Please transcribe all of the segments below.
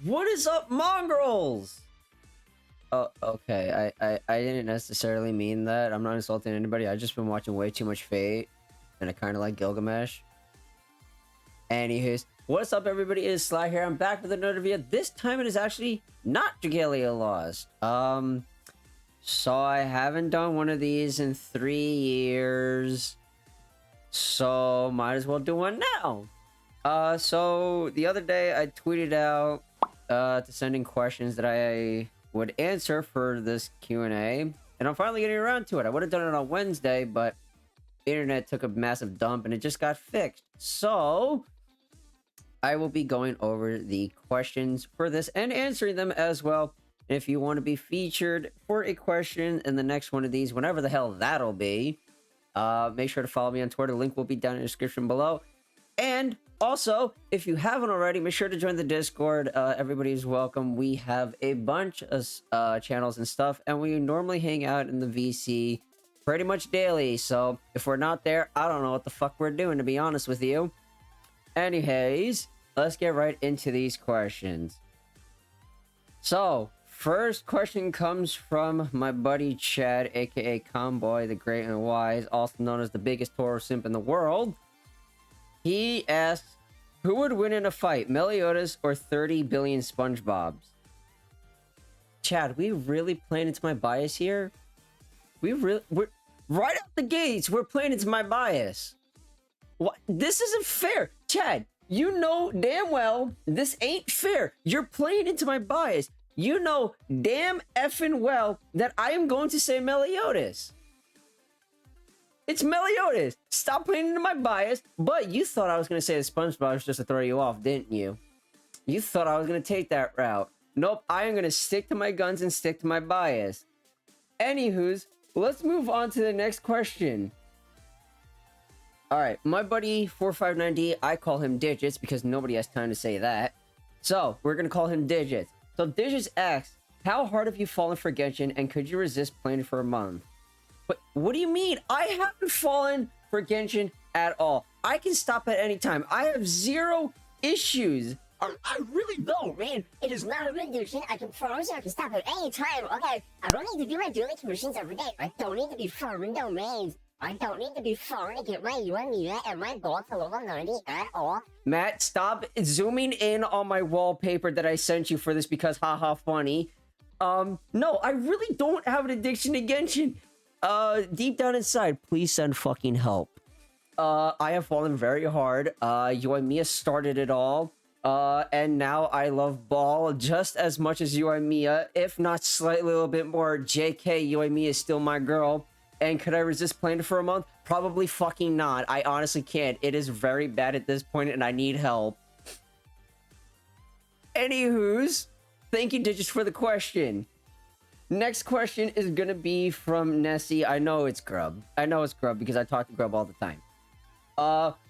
What is up, mongrels? Oh, okay. I didn't necessarily mean that. I'm not insulting anybody. I just been watching way too much Fate, and I kind of like Gilgamesh. Anywho's, what's up, everybody? It is Sly here. I'm back with another video. This time it is actually not Dragalia Lost. So I haven't done one of these in 3 years. So might as well do one now. So the other day I tweeted out to send in questions that I would answer for this Q&A, and I'm finally getting around to it. I would have done it on Wednesday, but the internet took a massive dump and it just got fixed. So I will be going over the questions for this and answering them as well. And if you want to be featured for a question in the next one of these, whenever the hell that'll be, make sure to follow me on Twitter. The link will be down in the description below. And also, if you haven't already, make sure to join the Discord. Everybody's welcome. We have a bunch of channels and stuff, and we normally hang out in the VC pretty much daily. So if we're not there, I don't know what the fuck we're doing, to be honest with you. Anyways, let's get right into these questions. So, first question comes from my buddy Chad, aka Comboy, the Great and Wise, also known as the biggest Toro simp in the world. He asks, who would win in a fight, Meliodas or 30 billion SpongeBobs? Chad, we really playing into my bias here? We're right out the gates, we're playing into my bias. What? This isn't fair. Chad, you know damn well this ain't fair. You're playing into my bias. You know damn effing well that I am going to say Meliodas. It's Meliodas. Stop playing into my bias. But you thought I was going to say the SpongeBob just to throw you off, didn't you? You thought I was going to take that route. Nope, I am going to stick to my guns and stick to my bias. Anywho's, let's move on to the next question. Alright, my buddy 459D, I call him Digits because nobody has time to say that. So, we're going to call him Digits. So, Digits asks, how hard have you fallen for Genshin and could you resist playing for a month? But what do you mean? I haven't fallen for Genshin at all. I can stop at any time. I have zero issues. I really don't, man. It is not a regulation. I can promise you I can stop at any time, okay? I don't need to do my daily commissions every day. I don't need to be farming domains. I don't need to be farming to get my UMEA and my gold to level 90 at all. Matt, stop zooming in on my wallpaper that I sent you for this because haha funny. No, I really don't have an addiction to Genshin. Deep down inside, please send fucking help. I have fallen very hard. Yoimiya started it all. And now I love Ball just as much as Yoimiya, if not slightly a little bit more. JK, Yoimiya is still my girl. And could I resist playing it for a month? Probably fucking not. I honestly can't. It is very bad at this point and I need help. Anywho's, thank you, Digits, for the question. Next question is gonna be from Nessie. I know it's Grub. I know it's Grub because I talk to Grub all the time.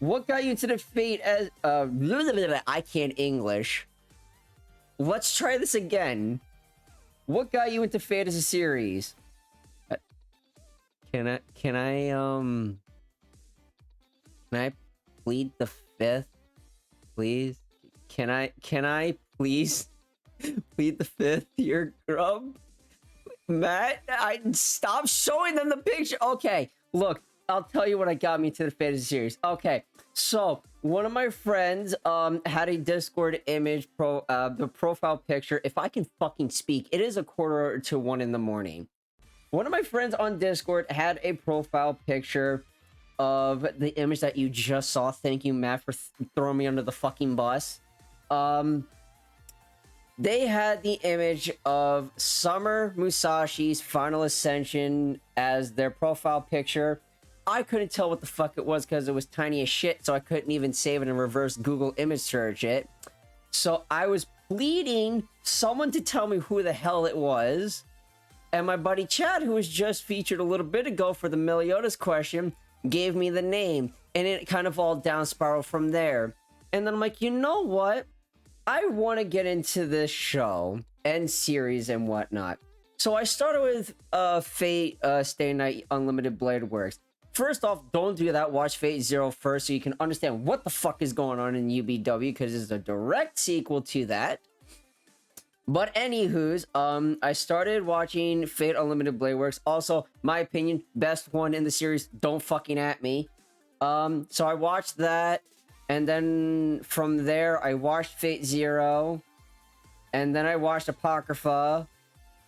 What got you into the Fate as I can't English. Let's try this again. What got you into Fate as a series? Can I plead the fifth, please? Can I please plead the fifth here, Grub? Matt, stop showing them the picture. Okay, look, I'll tell you what got me to the fantasy series. Okay, so one of my friends had a Discord image the profile picture. If I can fucking speak, it is 1:45 in the morning. One of my friends on Discord had a profile picture of the image that you just saw. Thank you, Matt, for throwing me under the fucking bus. They had the image of Summer Musashi's Final Ascension as their profile picture. I couldn't tell what the fuck it was because it was tiny as shit, so I couldn't even save it and reverse Google image search it. So I was pleading someone to tell me who the hell it was. And my buddy Chad, who was just featured a little bit ago for the Meliodas question, gave me the name. And it kind of all down spiraled from there. And then I'm like, you know what? I want to get into this show and series and whatnot. So I started with Fate Stay Night Unlimited Blade Works. First off, don't do that. Watch Fate Zero first so you can understand what the fuck is going on in UBW, because it's a direct sequel to that. But anywho's, I started watching Fate Unlimited Blade Works. Also, my opinion, best one in the series. Don't fucking at me. So I watched that, and then from there, I watched Fate Zero, and then I watched Apocrypha.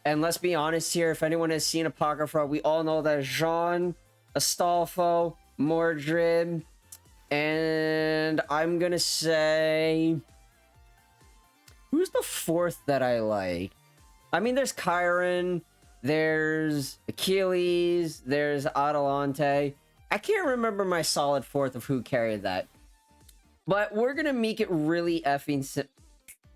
And let's be honest here, if anyone has seen Apocrypha, we all know that Jean, Astolfo, Mordred, and I'm gonna say... Who's the fourth that I like? I mean, there's Chiron, there's Achilles, there's Atalante. I can't remember my solid fourth of who carried that. But we're gonna make it really effing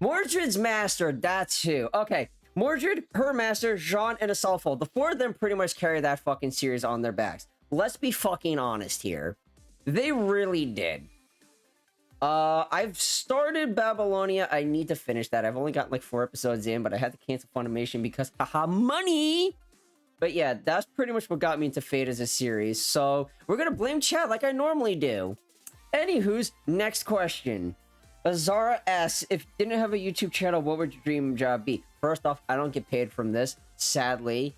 Mordred's master, that's who. Okay, Mordred, her master, Jean, and Astolfo. The four of them pretty much carry that fucking series on their backs. Let's be fucking honest here. They really did. I've started Babylonia. I need to finish that. I've only got like 4 episodes in, but I had to cancel Funimation because haha money. But yeah, that's pretty much what got me into Fate as a series. So we're gonna blame chat like I normally do. Anywho's, next question. Azara asks, if you didn't have a YouTube channel, what would your dream job be? First off, I don't get paid from this, sadly.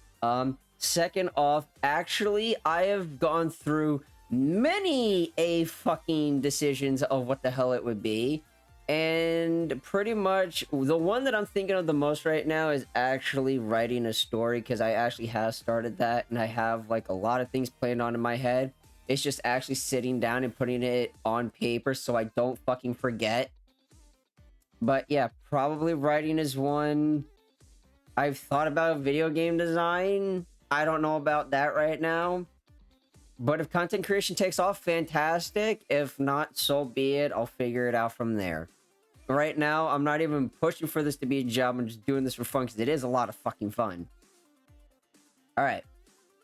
Second off, actually, I have gone through many fucking decisions of what the hell it would be, and pretty much the one that I'm thinking of the most right now is actually writing a story, because I actually have started that and I have like a lot of things planned on in my head. It's just actually sitting down and putting it on paper so I don't fucking forget. But yeah, probably writing is one. I've thought about video game design. I don't know about that right now. But if content creation takes off, fantastic. If not, so be it. I'll figure it out from there. Right now, I'm not even pushing for this to be a job. I'm just doing this for fun because it is a lot of fucking fun. Alright.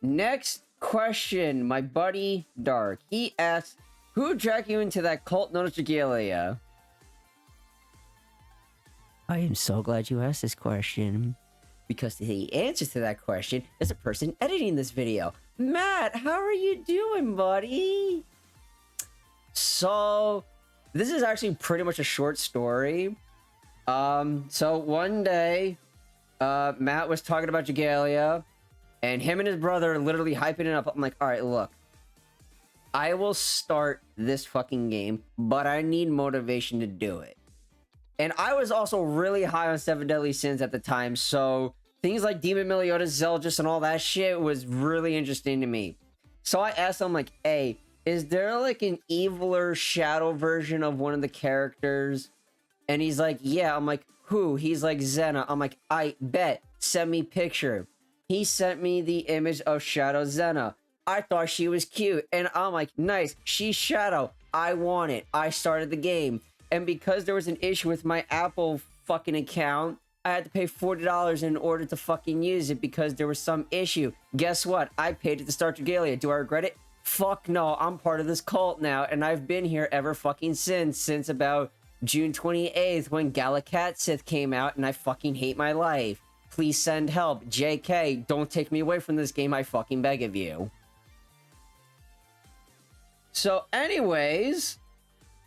Next question. My buddy, Dark. He asks, who dragged you into that cult known as Dragalia? I am so glad you asked this question, because the answer to that question is a person editing this video. Matt, how are you doing, buddy? So, this is actually pretty much a short story. So one day, Matt was talking about Dragalia, and him and his brother literally hyping it up. I'm like, alright, look. I will start this fucking game, but I need motivation to do it. And I was also really high on Seven Deadly Sins at the time, so things like Demon Meliodas, Zeldris, and all that shit was really interesting to me. So I asked him, like, hey, is there like an eviler shadow version of one of the characters? And he's like, yeah. I'm like, who? He's like, Xena. I'm like, I bet. Send me picture. He sent me the image of Shadow Xena. I thought she was cute. And I'm like, nice. She's Shadow. I want it. I started the game. And because there was an issue with my Apple fucking account, I had to pay $40 in order to fucking use it because there was some issue. Guess what? I paid it to start Dragalia. Do I regret it? Fuck no. I'm part of this cult now, and I've been here ever fucking since about June 28th when Galakat Sith came out, and I fucking hate my life. Please send help. JK, don't take me away from this game, I fucking beg of you. So anyways,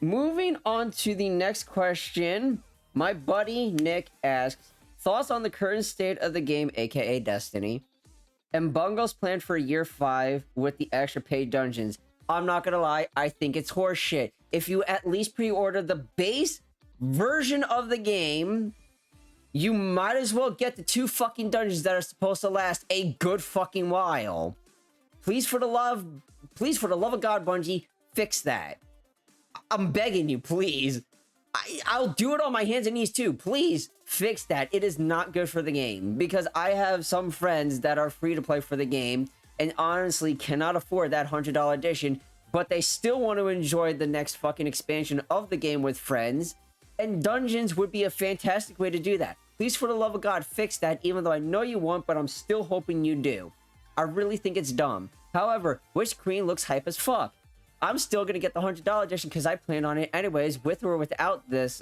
moving on to the next question. My buddy Nick asks, thoughts on the current state of the game, aka Destiny, and Bungo's plan for year 5 with the extra paid dungeons. I'm not gonna lie, I think it's horseshit. If you at least pre-order the base version of the game, you might as well get the 2 fucking dungeons that are supposed to last a good fucking while. Please for the love of God, Bungie, fix that. I'm begging you, please. I'll do it on my hands and knees too. Please fix that. It is not good for the game, because I have some friends that are free to play for the game and honestly cannot afford that $100 edition, but they still want to enjoy the next fucking expansion of the game with friends, and dungeons would be a fantastic way to do that. Please, for the love of God, fix that, even though I know you won't, but I'm still hoping you do. I really think it's dumb. However, Witch Queen looks hype as fuck. I'm still gonna get the $100 edition because I plan on it anyways, with or without this,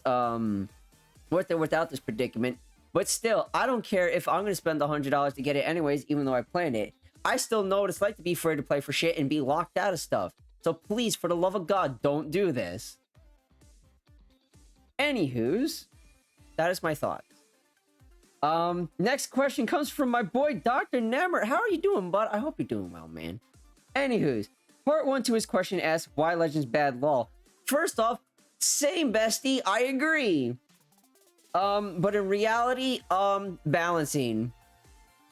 without this predicament. But still, I don't care if I'm gonna spend the $100 to get it anyways, even though I planned it. I still know what it's like to be free to play for shit and be locked out of stuff. So please, for the love of God, don't do this. Anywho's, that is my thoughts. Next question comes from my boy Dr. Nemmer. How are you doing, bud? I hope you're doing well, man. Anywho's, part 1 to his question asks, why Legends bad lol? First off, same bestie, I agree. But in reality, balancing.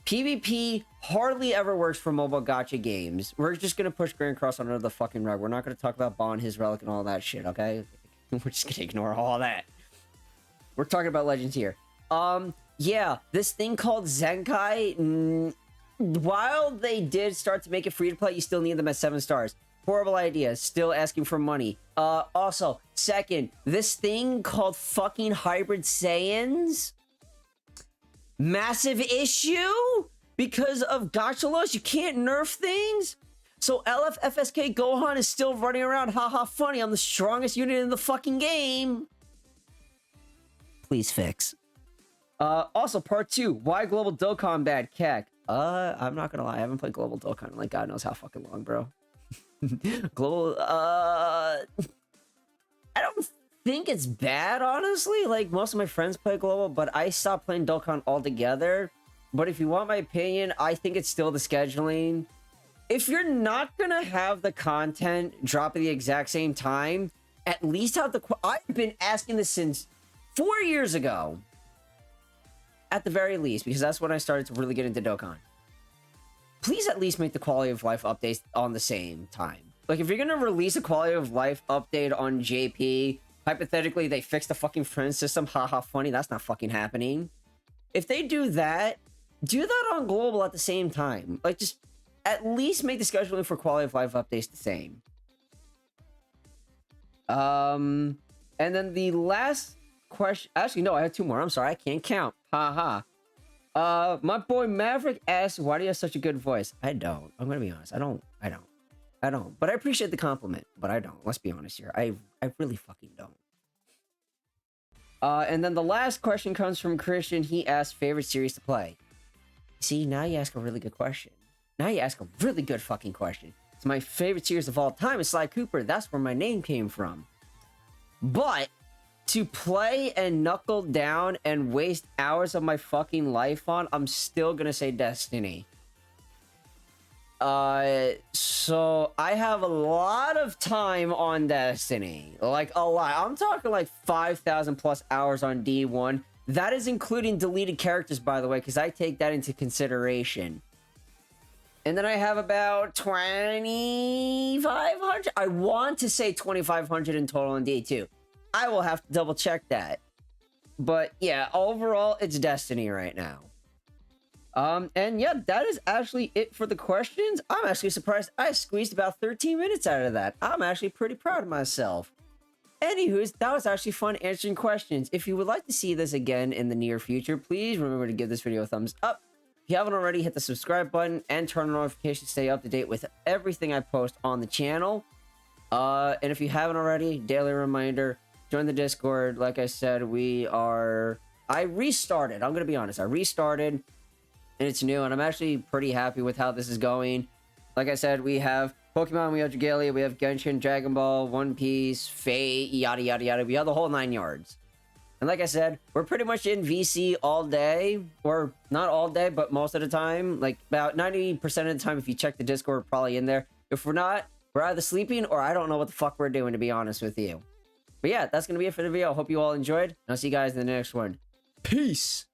PvP hardly ever works for mobile gacha games. We're just gonna push Grand Cross under the fucking rug. We're not gonna talk about Bond, his relic, and all that shit, okay? We're just gonna ignore all that. We're talking about Legends here. Yeah, this thing called Zenkai, while they did start to make it free to play, you still need them at 7 stars. Horrible idea. Still asking for money. Also, second, this thing called fucking Hybrid Saiyans, massive issue because of gacha laws. You can't nerf things. So LFFSK Gohan is still running around, haha funny, I'm the strongest unit in the fucking game. Please fix. Also, part 2, why Global Dokkan bad? Kek. I'm not gonna lie, I haven't played Global Dokkan in like God knows how fucking long, bro. Global, I don't think it's bad, honestly. Like, most of my friends play Global, but I stopped playing Dokkan altogether. But if you want my opinion, I think it's still the scheduling. If you're not gonna have the content drop at the exact same time, at least have the... I've been asking this since 4 years ago. At the very least, because that's when I started to really get into Dokkan. Please at least make the quality of life updates on the same time. Like, if you're gonna release a quality of life update on JP, hypothetically, they fix the fucking friend system, haha funny, that's not fucking happening. If they do that on Global at the same time. Like, just at least make the scheduling for quality of life updates the same. And then the last question... Actually, no, I have 2 more. I'm sorry, I can't count. Haha. My boy Maverick asks, why do you have such a good voice? I don't. I'm gonna be honest. I don't. But I appreciate the compliment. But I don't. Let's be honest here. I really fucking don't. And then the last question comes from Christian. He asked, favorite series to play. See, now you ask a really good question. Now you ask a really good fucking question. It's my favorite series of all time is Sly Cooper. That's where my name came from. But to play and knuckle down and waste hours of my fucking life on, I'm still gonna say Destiny. So I have a lot of time on Destiny. Like, a lot. I'm talking like 5,000 plus hours on D1. That is including deleted characters, by the way, because I take that into consideration. And then I have about 2,500. I want to say 2,500 in total in D2. I will have to double check that. But yeah, overall, it's Destiny right now. And yeah, that is actually it for the questions. I'm actually surprised I squeezed about 13 minutes out of that. I'm actually pretty proud of myself. Anywho's, that was actually fun answering questions. If you would like to see this again in the near future, please remember to give this video a thumbs up. If you haven't already, hit the subscribe button and turn on notifications to stay up to date with everything I post on the channel. And if you haven't already, daily reminder, join the Discord. Like I said, I restarted. I'm going to be honest. I restarted, and it's new, and I'm actually pretty happy with how this is going. Like I said, we have Pokemon, we have Dragalia, we have Genshin, Dragon Ball, One Piece, Fate, yada, yada, yada. We have the whole 9 yards. And like I said, we're pretty much in VC all day. Or not all day, but most of the time. Like, about 90% of the time, if you check the Discord, we're probably in there. If we're not, we're either sleeping or I don't know what the fuck we're doing, to be honest with you. But yeah, that's going to be it for the video. I hope you all enjoyed. And I'll see you guys in the next one. Peace!